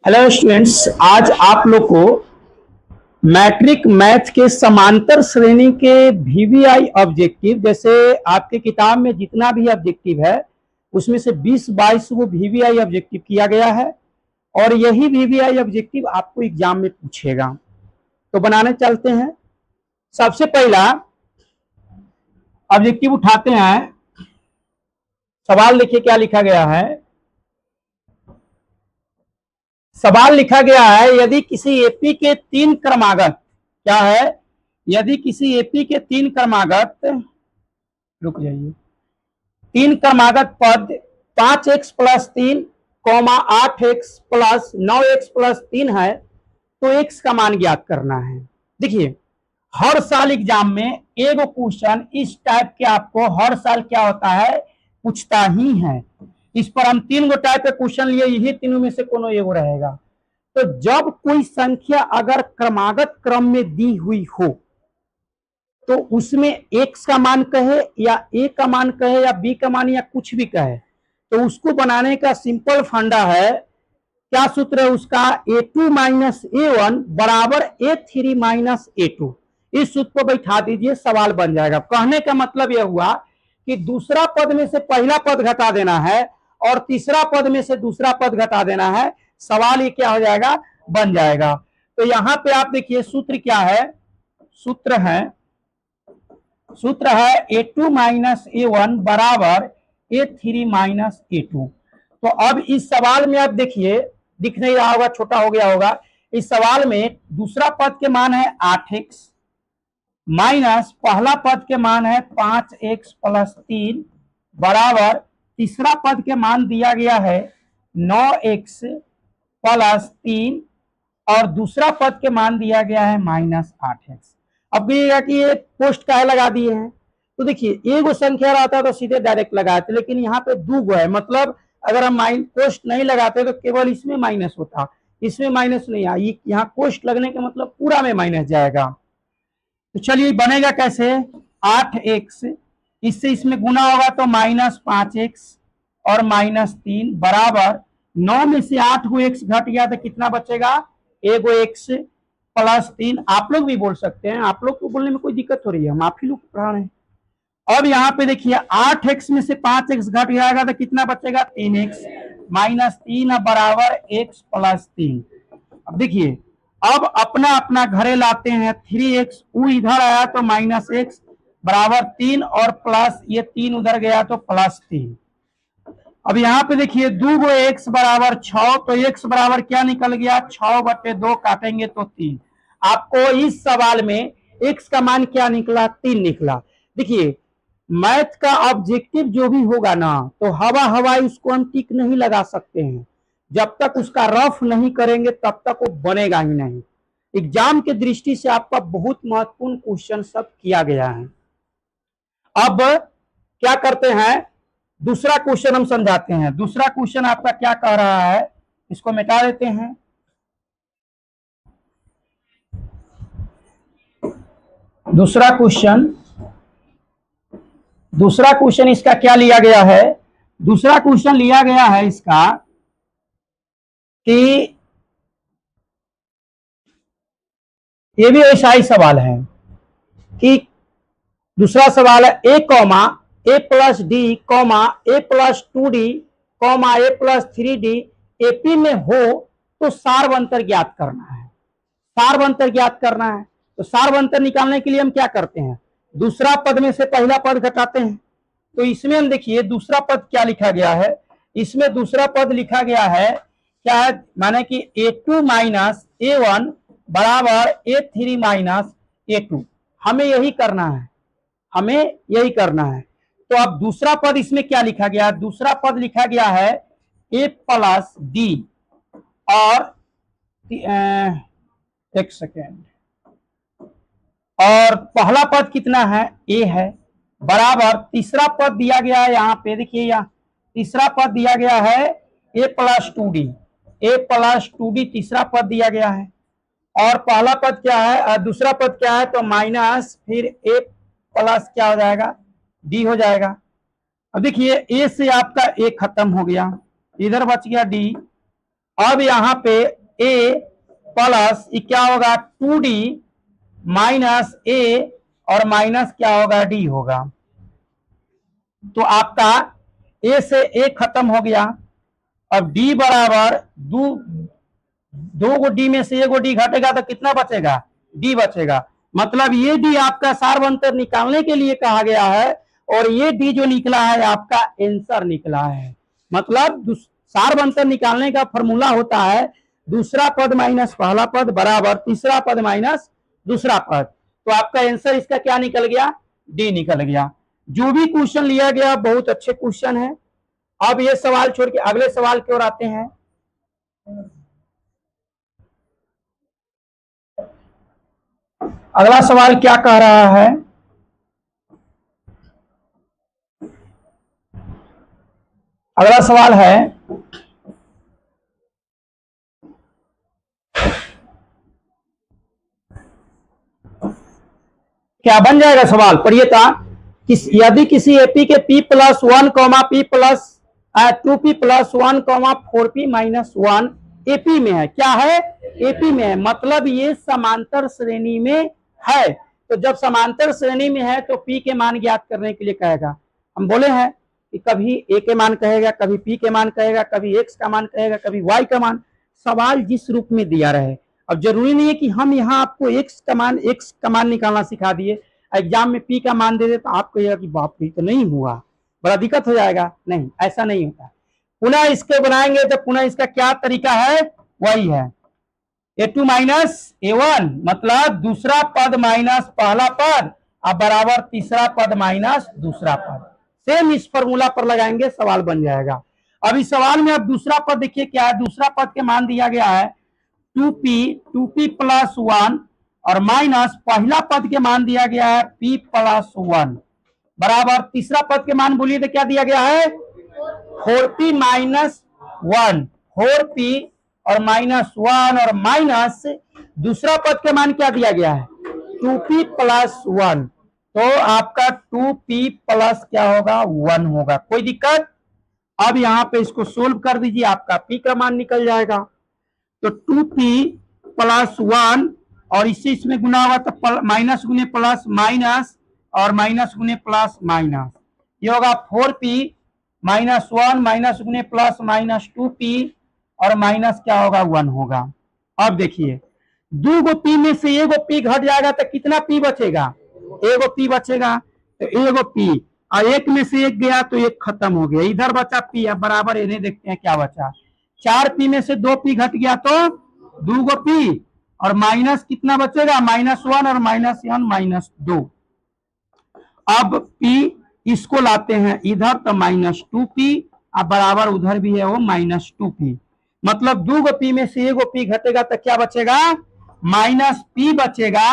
Hello students, आज आप लोग को मैट्रिक मैथ के समांतर श्रेणी के वीवीआई ऑब्जेक्टिव, जैसे आपके किताब में जितना भी ऑब्जेक्टिव है उसमें से 20-22 वो वीवीआई ऑब्जेक्टिव किया गया है और यही वीवीआई ऑब्जेक्टिव आपको एग्जाम में पूछेगा। तो बनाने चलते हैं। सबसे पहला ऑब्जेक्टिव उठाते हैं। सवाल देखिए क्या लिखा गया है। सवाल लिखा गया है, यदि किसी एपी के तीन क्रमागत, क्या है, यदि किसी एपी के तीन क्रमागत, रुक जाइए, तीन क्रमागत पद 5x+3, 8x+9x+3 है तो x का मान ज्ञात करना है। देखिए, हर साल एग्जाम में एगो क्वेश्चन इस टाइप के आपको हर साल क्या होता है, पूछता ही है। इस पर हम तीन गो टाइप के क्वेश्चन लिए, यही तीनों में से कोनो एगो रहेगा। तो जब कोई संख्या अगर क्रमागत क्रम में दी हुई हो तो उसमें x का मान कहे या a का मान कहे या b का मान या कुछ भी कहे, तो उसको बनाने का सिंपल फंडा है। क्या सूत्र है उसका, a2 माइनस a1 बराबर a3 माइनस a2। इस सूत्र को बैठा दीजिए, सवाल बन जाएगा। कहने का मतलब यह हुआ कि दूसरा पद में से पहला पद घटा देना है और तीसरा पद में से दूसरा पद घटा देना है। सवाल ये क्या हो जाएगा, बन जाएगा। तो यहां पे आप देखिए सूत्र क्या है, सूत्र है a2 माइनस a1 बराबर a3 माइनस a2। तो अब इस सवाल में आप देखिए, दिख नहीं रहा होगा, छोटा हो गया होगा। इस सवाल में दूसरा पद के मान है 8x माइनस पहला पद के मान है 5x+3 बराबर तीसरा पद के मान दिया गया है 9x+3 और दूसरा पद के मान दिया गया है -8x। अब कहिएगा कि ये पोस्ट काहे लगा दिए हैं, तो देखिए एगो संख्या रहता तो सीधे डायरेक्ट लगाते, लेकिन यहाँ पे दो गो है, मतलब अगर हम पोस्ट नहीं लगाते तो केवल इसमें माइनस होता, इसमें माइनस नहीं आई, यहाँ पोस्ट लगने का मतलब पूरा में माइनस जाएगा। तो चलिए बनेगा कैसे, 8x इससे इसमें गुना होगा तो -5x और -3 बराबर 9 में से 8 को x घट गया तो कितना बचेगा, एगो x+3। आप लोग भी बोल सकते हैं, आप लोग को बोलने में कोई दिक्कत हो रही है, हम आप ही लोग पढ़ा रहे हैं। अब यहाँ पे देखिए 8x में से 5x घट जाएगा तो कितना बचेगा, 3x -3 बराबर x+3। अब देखिए, अब अपना अपना घरे लाते हैं, 3x वो इधर आया तो -x बराबर 3 और प्लस ये 3 उधर गया तो +3। अब यहाँ पे देखिए 2 गो x बराबर 6, तो x बराबर क्या निकल गया, 6/2 काटेंगे तो 3। आपको इस सवाल में x का मान क्या निकला, 3 निकला। देखिए मैथ का ऑब्जेक्टिव जो भी होगा ना, तो हवा हवाई उसको हम टिक नहीं लगा सकते हैं। जब तक उसका रफ नहीं करेंगे तब तक वो बनेगा ही नहीं। एग्जाम के दृष्टि से आपका बहुत महत्वपूर्ण क्वेश्चन सब किया गया है। अब क्या करते हैं, दूसरा क्वेश्चन हम समझाते हैं। दूसरा क्वेश्चन आपका क्या कह रहा है, इसको मिटा देते हैं। दूसरा क्वेश्चन इसका क्या लिया गया है, दूसरा क्वेश्चन लिया गया है इसका कि ये भी ऐसा ही सवाल है कि दूसरा सवाल है a+d, a+2d, a+3d एपी में हो तो सार्वंतर ज्ञात करना है। सार्वंतर ज्ञात करना है तो सार्वंतर निकालने के लिए हम क्या करते हैं, दूसरा पद में से पहला पद घटाते हैं। तो इसमें हम देखिए दूसरा पद क्या लिखा गया है, इसमें दूसरा पद लिखा गया है क्या है, माने कि a2 माइनस a1 बराबर a3 माइनस a2। हमें यही करना है, हमें यही करना है। तो अब दूसरा पद इसमें क्या लिखा गया, दूसरा पद लिखा गया है a+d और एक सेकेंड, और पहला पद कितना है, a है, बराबर तीसरा पद दिया गया है, यहाँ पे देखिए यहाँ तीसरा पद दिया गया है a+2d, a+2d तीसरा पद दिया गया है, और पहला पद क्या है, दूसरा पद क्या है, तो माइनस फिर a प्लस क्या हो जाएगा, d हो जाएगा। अब देखिए a से आपका a खत्म हो गया, इधर बच गया d, अब यहाँ पे a प्लस क्या होगा 2d माइनस a और माइनस क्या होगा d होगा। तो आपका a से a खत्म हो गया। अब d बराबर दो गो d में से एगो d घटेगा तो कितना बचेगा d बचेगा। मतलब ये d आपका सार्वंतर निकालने के लिए कहा गया है और ये d जो निकला है आपका आंसर निकला है। मतलब सार्वंतर निकालने का फॉर्मूला होता है दूसरा पद माइनस पहला पद बराबर तीसरा पद माइनस दूसरा पद। तो आपका आंसर इसका क्या निकल गया डी निकल गया। जो भी क्वेश्चन लिया गया बहुत अच्छे क्वेश्चन है। अब ये सवाल छोड़ के अगले सवाल की ओर आते हैं। अगला सवाल क्या कह रहा है, अगला सवाल है क्या बन जाएगा सवाल पढ़िए था। यदि किसी एपी के p plus 1 p plus 2p plus 1 4p minus 1 AP में है, क्या है एपी में है, मतलब ये समांतर श्रेणी में है। तो जब समांतर श्रेणी में है तो p के मान ज्ञात करने के लिए कहेगा। हम बोले हैं कि कभी a के मान कहेगा, कभी p के मान कहेगा, कभी x का मान कहेगा, कभी y का मान, सवाल जिस रूप में दिया रहे। अब जरूरी नहीं है कि हम यहाँ आपको x का मान निकालना सिखा दिए, एग्जाम में p का मान दे दे तो आप कहिएगा कि बाप रे तो नहीं हुआ, बड़ा दिक्कत हो जाएगा। नहीं, ऐसा नहीं होता। पुनः इसके बनाएंगे तो पुनः इसका क्या तरीका है, वही है a2 माइनस a1, मतलब दूसरा पद माइनस पहला पद अब बराबर तीसरा पद माइनस दूसरा पद। सेम इस फॉर्मूला पर लगाएंगे, सवाल बन जाएगा। अब इस सवाल में अब दूसरा पद देखिए क्या है, दूसरा पद के मान दिया गया है 2p प्लस 1 और माइनस पहला पद के मान दिया गया है p प्लस 1 बराबर तीसरा पद के मान बोलिए तो क्या दिया गया है 4p माइनस 1, 4p और माइनस 1 और माइनस दूसरा पद के मान क्या दिया गया है 2p प्लस 1। तो आपका 2p प्लस क्या होगा 1 होगा, कोई दिक्कत। अब यहाँ पे इसको सोल्व कर दीजिए, आपका p का मान निकल जाएगा। तो 2p प्लस 1 और इसी इसमें गुना होगा तो माइनस गुने प्लस माइनस और माइनस गुने प्लस माइनस, ये होगा 4p माइनस 1 माइनस गुने प्लस माइनस 2p और माइनस क्या होगा 1 होगा। अब देखिए दो गो p में से एगो p घट जाएगा तो कितना p बचेगा, एगो p बचेगा। तो एगो p और एक में से एक गया तो एक खत्म हो गया, इधर बचा p, अब बराबर इन्हें देखते हैं क्या बचा। 4p में से 2p घट गया तो 2 गो p और माइनस कितना बचेगा -1 और -1 -2। अब p इसको लाते हैं इधर तो -2p, अब बराबर उधर भी है वो -2p, मतलब 2 गो p में से एगो p घटेगा तो क्या बचेगा -p बचेगा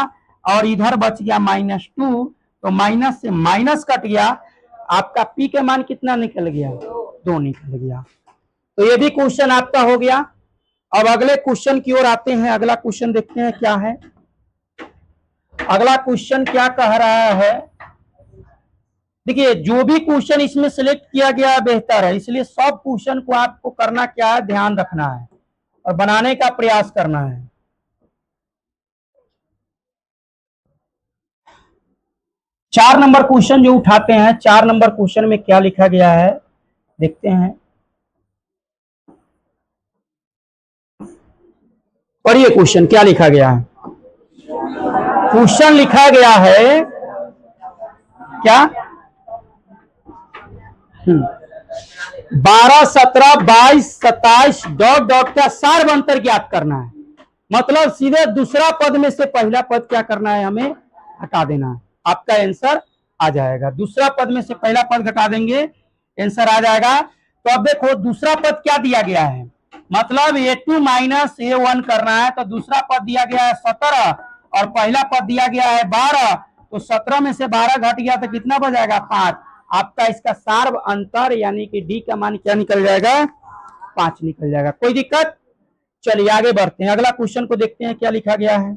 और इधर बच गया -2, तो माइनस से माइनस कट गया, आपका p के मान कितना निकल गया 2 निकल गया। तो ये भी क्वेश्चन आपका हो गया। अब अगले क्वेश्चन की ओर आते हैं। अगला क्वेश्चन देखते हैं क्या है। अगला क्वेश्चन क्या कह रहा है, देखिए जो भी क्वेश्चन इसमें सिलेक्ट किया गया है बेहतर है, इसलिए सब क्वेश्चन को आपको करना क्या है ध्यान रखना है और बनाने का प्रयास करना है। चार नंबर क्वेश्चन जो उठाते हैं, 4 नंबर क्वेश्चन में क्या लिखा गया है देखते हैं। पढ़िए क्वेश्चन क्या लिखा गया है। क्वेश्चन लिखा गया है क्या 12 17 22 27 डॉट डॉट का सार्वंतर ज्ञात करना है, मतलब सीधे दूसरा पद में से पहला पद क्या करना है हमें हटा देना है, आपका आंसर आ जाएगा। दूसरा पद में से पहला पद घटा देंगे आंसर आ जाएगा। तो अब देखो दूसरा पद क्या दिया गया है, मतलब a2 माइनस a1 करना है, तो दूसरा पद दिया गया है 17 और पहला पद दिया गया है 12, तो 17 में से 12 घट गया तो कितना बच 5। आपका इसका सार्व अंतर यानी कि डी का मान क्या निकल जाएगा 5 निकल जाएगा, कोई दिक्कत। चलिए आगे बढ़ते हैं, अगला क्वेश्चन को देखते हैं क्या लिखा गया है।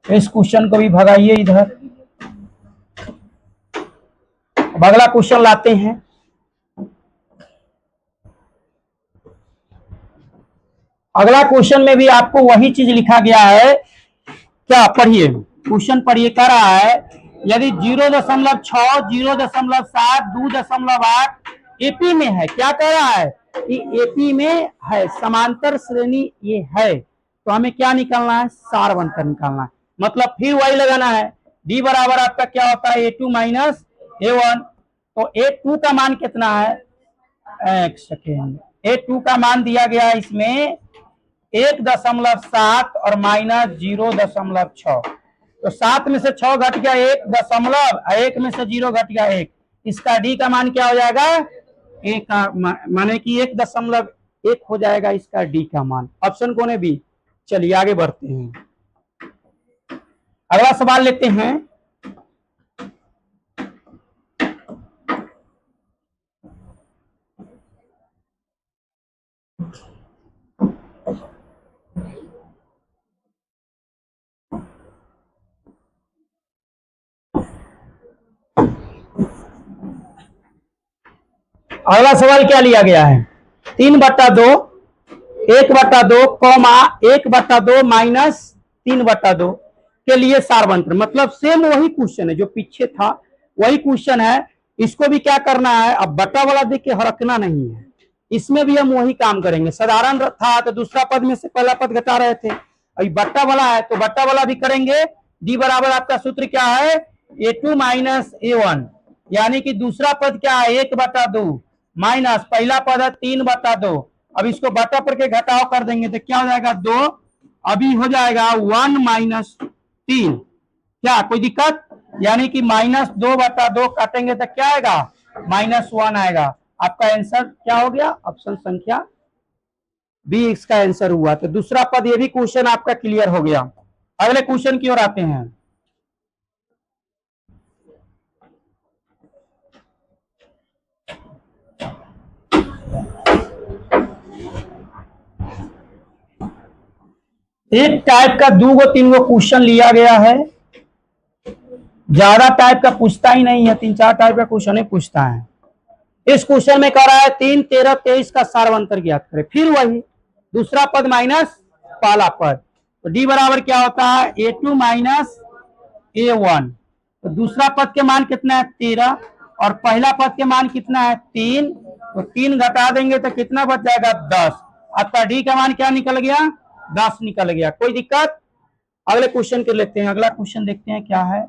इस क्वेश्चन को भी भगाइए इधर। अब अगला क्वेश्चन लाते हैं। अगला क्वेश्चन में भी आपको वही चीज लिखा गया है। क्या पढ़िए, क्वेश्चन पढ़िए, कह रहा है यदि 0.6, 0.7, 2.8 एपी में है। क्या कह रहा है कि एपी में है, समांतर श्रेणी ये है, तो हमें क्या निकालना है, सारवंतर निकालना है। मतलब फिर वही लगाना है, डी बराबर आपका क्या होता है, A2 माइनस A1। तो A2 का मान कितना है, एक सेकेंड, A2 का मान दिया गया है इसमें 1.7 और माइनस 0.6। तो 7 में से 6 घट गया 1 दशमलव, 1 में से 0 घट गया 1। इसका डी का मान क्या हो जाएगा, एक का माने कि 1.1 हो जाएगा इसका डी का मान। ऑप्शन कौन है, बी। चलिए आगे बढ़ते हैं, अगला सवाल लेते हैं। अगला सवाल क्या लिया गया है, 3/2, 1/2 कौमा 1/2 माइनस 3/2 के लिए सारवंत्र। मतलब सेम वही क्वेश्चन है जो पीछे था, वही क्वेश्चन है। इसको भी क्या करना है, अब बटा वाला देख के हरकना नहीं है, इसमें भी हम वही काम करेंगे। साधारण था तो दूसरा पद में से पहला पद घटा रहे थे, अभी बट्टा वाला है तो बट्टा वाला भी करेंगे। डी बराबर आपका सूत्र क्या है, A2 माइनस A1, यानी कि दूसरा पद क्या है, 1/2 माइनस पहला पद है 3/2। अब इसको बटा पर के घटाव कर देंगे तो क्या हो जाएगा, 2। अभी हो जाएगा 1 माइनस 3। क्या कोई दिक्कत, यानी कि -2/2 काटेंगे तो क्या आएगा, -1 आएगा। आपका आंसर क्या हो गया, ऑप्शन संख्या बी इसका आंसर हुआ। तो दूसरा पद, ये भी क्वेश्चन आपका क्लियर हो गया। अगले क्वेश्चन की ओर आते हैं। एक टाइप का 2 3 क्वेश्चन लिया गया है, ज्यादा टाइप का पूछता ही नहीं है, 3-4 टाइप का क्वेश्चन ही पूछता है। इस क्वेश्चन में कह रहा है 3, 13, 23 का सारवंतर ज्ञात करें। फिर वही दूसरा पद माइनस पहला पद, तो डी बराबर क्या होता है, A2 माइनस A1। तो दूसरा पद के मान कितना है, 13, और पहला पद के मान कितना है, 3। तो 3 घटा देंगे तो कितना बच जाएगा, 10। आपका डी का मान क्या निकल गया, 10 निकल गया। कोई दिक्कत, अगले क्वेश्चन के लेते हैं। अगला क्वेश्चन देखते हैं क्या है।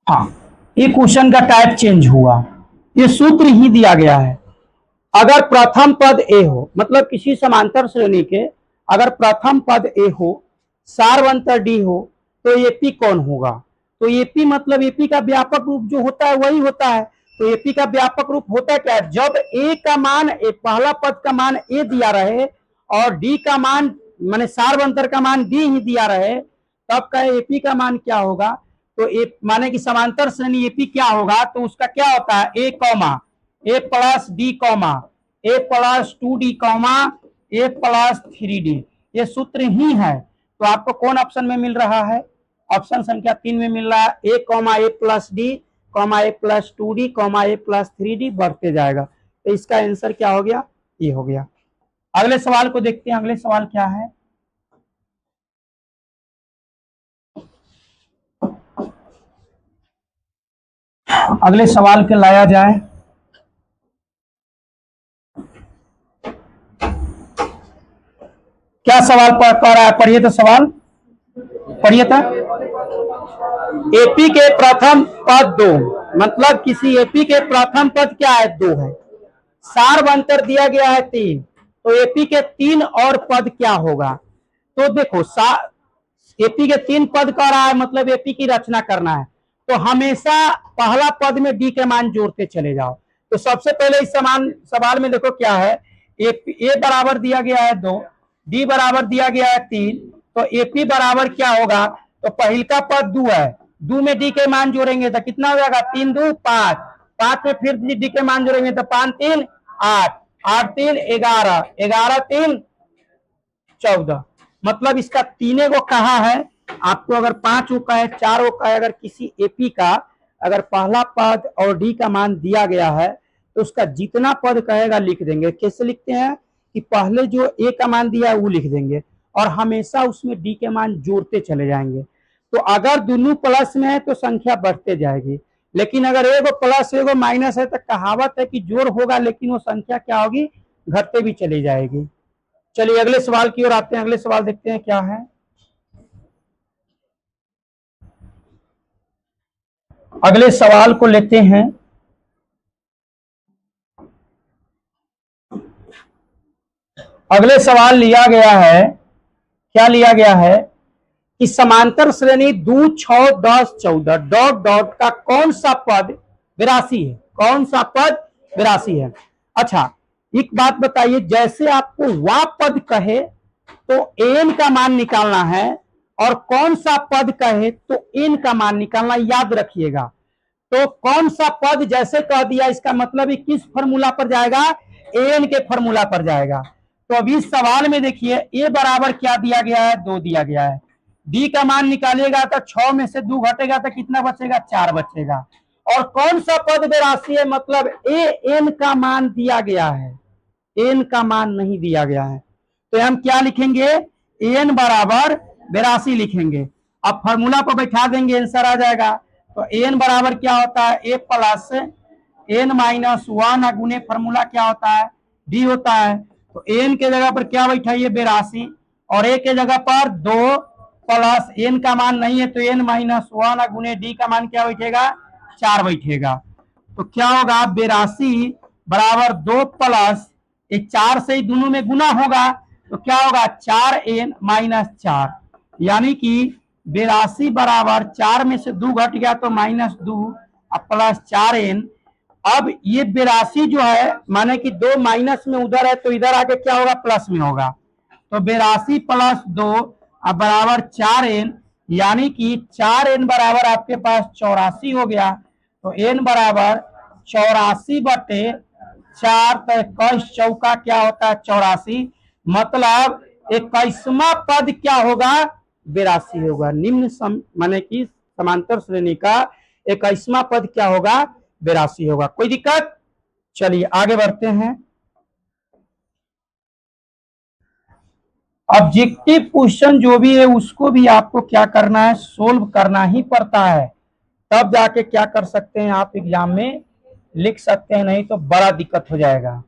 हाँ, ये क्वेश्चन का टाइप चेंज हुआ, ये सूत्र ही दिया गया है। अगर प्रथम पद ए हो, मतलब किसी समांतर श्रेणी के अगर प्रथम पद ए हो, सारवंतर डी हो, तो एपी कौन होगा। तो एपी मतलब एपी का व्यापक रूप जो होता है वही होता है। तो एपी का व्यापक रूप होता क्या है, जब ए का मान, पहला पद का मान ए दिया रहे और डी का मान माने सारवंतर का मान डी ही दिया रहे, तब का एपी का मान क्या होगा। तो ए माने कि समांतर श्रेणी एपी क्या होगा, तो उसका क्या होता है, ए कॉमा ए प्लस डी कॉमा ए प्लस 2D कॉमा ए प्लस 3D। ये सूत्र ही है। तो आपको कौन ऑप्शन में मिल रहा है, ऑप्शन संख्या 3 में मिल रहा है, ए कॉमा ए प्लस डी कॉमा ए प्लस 2D कॉमा ए प्लस 3D बढ़ते जाएगा। तो इसका आंसर क्या हो गया, ये हो गया। अगले सवाल को देखते हैं। अगले सवाल क्या है, अगले सवाल के लाया जाए। क्या सवाल कर रहा है, पढ़िए तो सवाल पढ़िए था। एपी के प्रथम पद 2, मतलब किसी एपी के प्रथम पद क्या है, 2 है। सारवंतर दिया गया है 3, तो एपी के 3 और पद क्या होगा। तो देखो एपी के 3 पद कह रहा है, मतलब एपी की रचना करना है, तो हमेशा पहला पद में डी के मान जोड़ते चले जाओ। तो सबसे पहले इस सवाल में देखो क्या है, ए बराबर दिया गया है 2, डी बराबर दिया गया है 3, तो एपी बराबर क्या होगा, तो पहल का पद 2 है, 2 में डी के मान जोड़ेंगे तो कितना हो जाएगा, 3 2 5, 5 में फिर डी के मान जोड़ेंगे तो 5 3 8, 8 3 11, 11 3 14। मतलब इसका 3 गो कहा है आपको, अगर 5 गो का है, 4 गो का है, अगर किसी एपी का अगर पहला पद और डी का मान दिया गया है तो उसका जितना पद कहेगा लिख देंगे। कैसे लिखते हैं कि पहले जो ए का मान दिया है वो लिख देंगे और हमेशा उसमें डी के मान जोड़ते चले जाएंगे। तो अगर दोनों प्लस में है तो संख्या बढ़ते जाएगी, लेकिन अगर एगो प्लस एगो माइनस है तो कहावत है कि जोड़ होगा लेकिन वो संख्या क्या होगी, घटते भी चली जाएगी। चलिए अगले सवाल की ओर आते हैं। अगले सवाल देखते हैं क्या है। अगले सवाल को लेते हैं। अगले सवाल लिया गया है, क्या लिया गया है कि समांतर श्रेणी 2, 6, 10, 14 डॉट डॉट का कौन सा पद 82 है, कौन सा पद 82 है। अच्छा एक बात बताइए, जैसे आपको वह पद कहे तो एन का मान निकालना है और कौन सा पद कहे तो एन का मान निकालना, याद रखिएगा। तो कौन सा पद जैसे कह दिया इसका मतलब ही किस फॉर्मूला पर जाएगा, एन के फॉर्मूला पर जाएगा। तो अभी सवाल में देखिए ए बराबर क्या दिया गया है, 2 दिया गया है। डी का मान निकालिएगा तो 6 में से 2 घटेगा तो कितना बचेगा, 4 बचेगा। और कौन सा पद 82 है, मतलब ए एन का मान दिया गया है, एन का मान नहीं दिया गया है। तो हम क्या लिखेंगे, एन बराबर 82 लिखेंगे। अब फॉर्मूला पर बैठा देंगे, आंसर आ जाएगा। तो एन बराबर क्या होता है, ए प्लस एन माइनस 1 गुने फॉर्मूला क्या होता है, डी होता है। तो एन के जगह पर क्या बैठाइए 82 और ए के जगह पर 2 प्लस एन का मान नहीं है तो एन माइनस 1 गुने डी का मान क्या बैठेगा, 4 बैठेगा। तो क्या होगा 82 बराबर 2 प्लस ये 4 से ही दोनों में गुना होगा तो क्या होगा 4n माइनस 4, यानी कि 82 बराबर 4 में से 2 घट गया तो -2 और प्लस 4n। अब ये 82 जो है माने कि 2 माइनस में उधर है तो इधर आके क्या होगा, प्लस में होगा। तो 82 प्लस 2 अब बराबर 4n, यानी कि 4n बराबर आपके पास 84 हो गया। तो n बराबर 84 बटे 4, तो 21 चौका क्या होता है 84, मतलब 21वां पद क्या होगा 82 होगा। निम्न माने कि समांतर श्रेणी का 21वां पद क्या होगा 82 होगा। कोई दिक्कत, चलिए आगे बढ़ते हैं। ऑब्जेक्टिव क्वेश्चन जो भी है उसको भी आपको क्या करना है, सोल्व करना ही पड़ता है, तब जाके क्या कर सकते हैं आप एग्जाम में लिख सकते हैं, नहीं तो बड़ा दिक्कत हो जाएगा।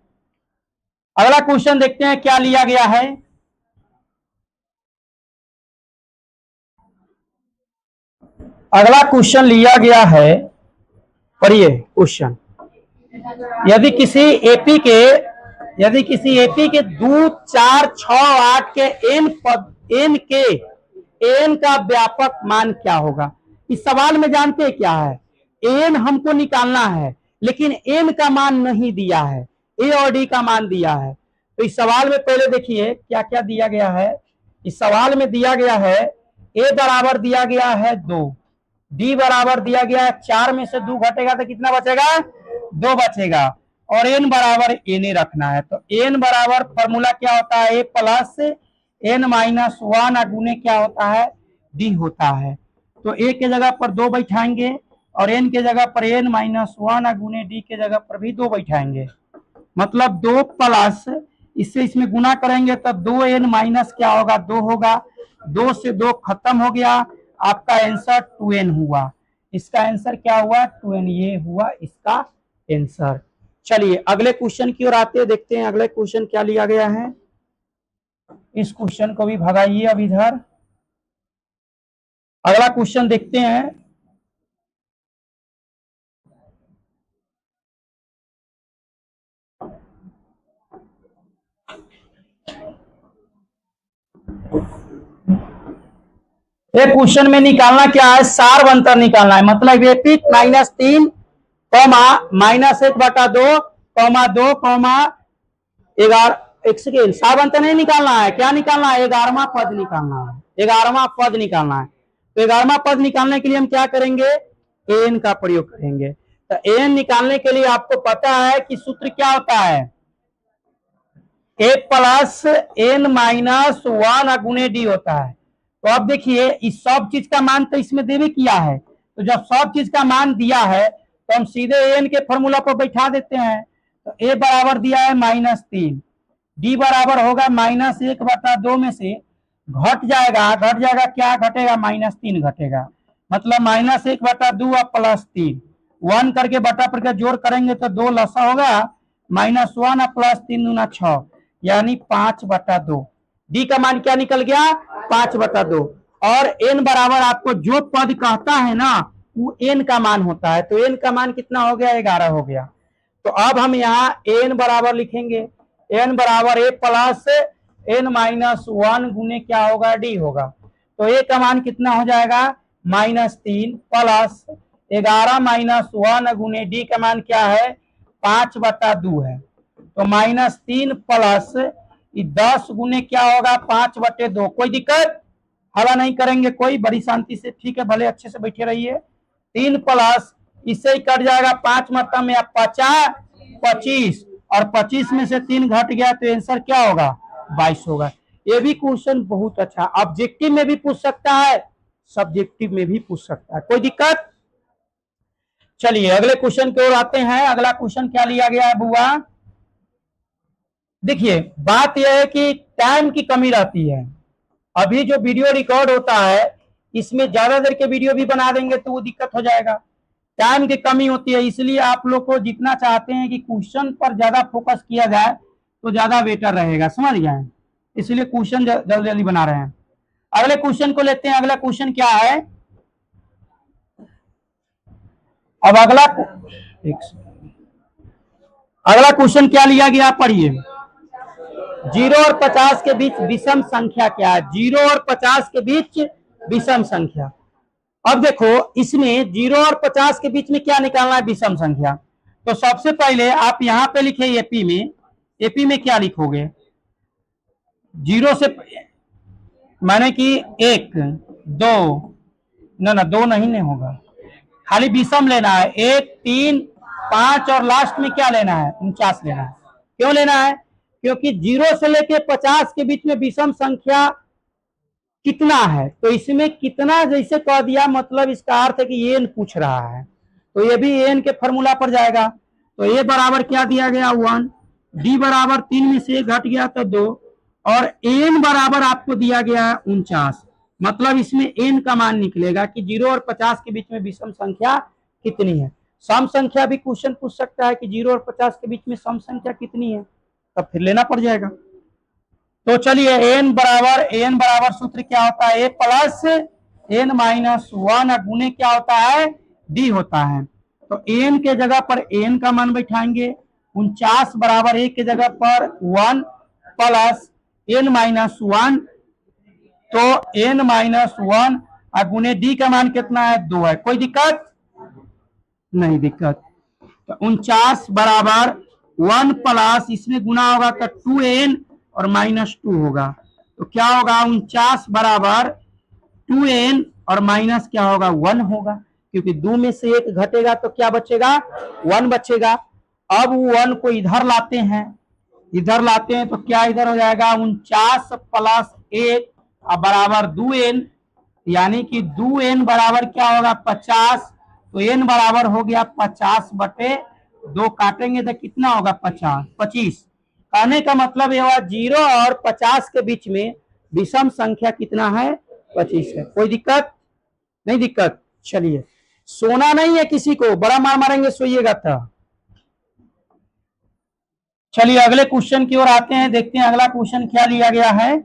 अगला क्वेश्चन देखते हैं क्या लिया गया है। अगला क्वेश्चन लिया गया है, पढ़िए क्वेश्चन। यदि किसी एपी के 2, 4, 6, 8 के एन के एन का व्यापक मान क्या होगा। इस सवाल में जानते हैं क्या है, एन हमको निकालना है लेकिन एन का मान नहीं दिया है, ए और डी का मान दिया है। तो इस सवाल में पहले देखिए क्या क्या दिया गया है। इस सवाल में दिया गया है ए बराबर दिया गया है 2, डी बराबर दिया गया है 4 में से 2 घटेगा तो कितना बचेगा, 2 बचेगा, और एन बराबर एन रखना है। तो एन बराबर फॉर्मूला क्या होता है, ए प्लस एन माइनस 1 गुने क्या होता है, डी होता है। तो ए के जगह पर 2 बैठाएंगे और एन के जगह पर एन माइनस 1 गुने डी के जगह पर भी 2 बैठाएंगे, मतलब 2 प्लस इससे इसमें गुना करेंगे तो 2n माइनस क्या होगा 2 होगा, 2 से 2 खत्म हो गया, आपका आंसर 2n हुआ। इसका आंसर क्या हुआ 2n, ये हुआ इसका आंसर। चलिए अगले क्वेश्चन की ओर आते हैं, देखते हैं अगले क्वेश्चन क्या लिया गया है। इस क्वेश्चन को भी भगाइए अब इधर। अगला क्वेश्चन देखते हैं। एक क्वेश्चन में निकालना क्या है, सार अंतर निकालना है, मतलब एपिक -3 -1/2 2 11, एक सेकेंड, सार अंतर नहीं निकालना है, क्या निकालना है 11वां पद निकालना है, 11वां पद निकालना है। तो 11वां पद निकालने के लिए हम क्या करेंगे, एन का प्रयोग करेंगे। तो एन निकालने के लिए आपको पता है कि सूत्र क्या होता है, ए प्लस एन माइनस वन गुणे डी होता है। तो अब देखिए इस सब चीज का मान तो इसमें देवे किया है, तो जब सब चीज का मान दिया है तो हम सीधे एन के फॉर्मूला पर बैठा देते हैं। तो ए बराबर दिया है -3, डी बराबर होगा -1/2 में से घट जाएगा क्या घटेगा, -3 घटेगा, मतलब -1/2 और +3 1 करके बटा पर जोड़ करेंगे तो 2 लसा होगा, -1 और +3 दूना 6 यानी 5/2। डी का मान क्या निकल गया, 5/2। और एन बराबर आपको जो पद कहता है ना वो एन का मान होता है, तो एन का मान कितना हो गया, 11 हो गया। तो अब हम यहाँ एन बराबर लिखेंगे, एन बराबर ए प्लस एन -1 गुने क्या होगा, डी होगा। तो ए का मान कितना हो जाएगा, -3 प्लस 11 -1 गुने डी का मान क्या है, 5/2 है। तो -3 प्लस 10 गुने क्या होगा, 5/2। कोई दिक्कत, हवा नहीं करेंगे कोई, बड़ी शांति से, ठीक है, भले अच्छे से बैठे रहिए। 3 प्लस इससे ही कट जाएगा, 5 मतलब में 25 और 25 में से 3 घट गया तो आंसर क्या होगा, 22 होगा। ये भी क्वेश्चन बहुत अच्छा, ऑब्जेक्टिव में भी पूछ सकता है, सब्जेक्टिव में भी पूछ सकता है, कोई दिक्कत। चलिए अगले क्वेश्चन की ओर आते हैं। अगला क्वेश्चन क्या लिया गया है बुआ, देखिए बात यह है कि टाइम की कमी रहती है। अभी जो वीडियो रिकॉर्ड होता है इसमें ज्यादा देर के वीडियो भी बना देंगे तो वो दिक्कत हो जाएगा, टाइम की कमी होती है। इसलिए आप लोग को जितना चाहते हैं कि क्वेश्चन पर ज्यादा फोकस किया जाए तो ज्यादा बेटर रहेगा, समझ गए, इसलिए क्वेश्चन जल्दी जल्दी बना रहे हैं। अगले क्वेश्चन को लेते हैं। अगला क्वेश्चन क्या है, अब अगला क्वेश्चन क्या लिया गया, पढ़िए। 0 और 50 के बीच विषम संख्या क्या है, 0 और 50 के बीच विषम संख्या। अब देखो इसमें 0 और 50 के बीच में क्या निकालना है, विषम संख्या। तो सबसे पहले आप यहां पे लिखे एपी में, एपी में क्या लिखोगे, 0 से माने कि 1 2 ना 2 नहीं होगा, खाली विषम लेना है, 1 3 5 और लास्ट में क्या लेना है, 49 लेना है। क्यों लेना है, क्योंकि 0 से लेके 50 के बीच में विषम संख्या कितना है, तो इसमें कितना जैसे कह दिया मतलब इसका अर्थ है कि एन पूछ रहा है, तो ये भी एन के फॉर्मूला पर जाएगा। तो ए बराबर क्या दिया गया, 1, डी बराबर 3 में से घट गया तो 2, और एन बराबर आपको दिया गया 49, मतलब इसमें एन का मान निकलेगा कि 0 और 50 के बीच में विषम संख्या कितनी है। सम संख्या भी क्वेश्चन पूछ सकता है कि 0 और 50 के बीच में सम संख्या कितनी है, तब फिर लेना पड़ जाएगा। तो चलिए एन बराबर सूत्र क्या होता है, ए प्लस एन -1 गुने क्या होता है, डी होता है। तो एन के जगह पर एन का मान बैठाएंगे, 49 बराबर ए के जगह पर 1 प्लस एन -1, तो एन -1 गुने डी का मान कितना है, 2 है। कोई दिक्कत नहीं, दिक्कत। तो 49 बराबर 1 प्लस इसमें गुना होगा तो 2n और -2 होगा, तो क्या होगा, 49 बराबर 2n और माइनस क्या होगा, 1 होगा, क्योंकि 2 में से 1 घटेगा तो क्या बचेगा, 1 बचेगा। अब 1 को इधर लाते हैं, तो क्या इधर हो जाएगा, 49 प्लस 1 बराबर 2n, यानी कि 2n बराबर क्या होगा, 50। तो n बराबर हो गया 50/2, काटेंगे तो कितना होगा, 25। कहने का मतलब ये हुआ 0 और 50 के बीच में विषम संख्या कितना है, 25 है। कोई दिक्कत नहीं, दिक्कत। चलिए सोना नहीं है किसी को, बड़ा मार मारेंगे सोइएगा था। चलिए अगले क्वेश्चन की ओर आते हैं, देखते हैं अगला क्वेश्चन क्या लिया गया है।